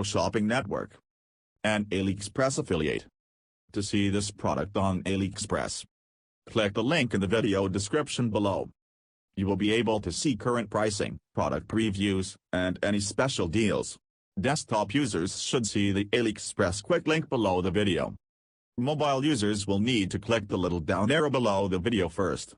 shopping network. An AliExpress affiliate. To see this product on AliExpress, click the link in the video description below. You will be able to see current pricing, product previews, and any special deals. Desktop users should see the AliExpress quick link below the video. Mobile users will need to click the little down arrow below the video first.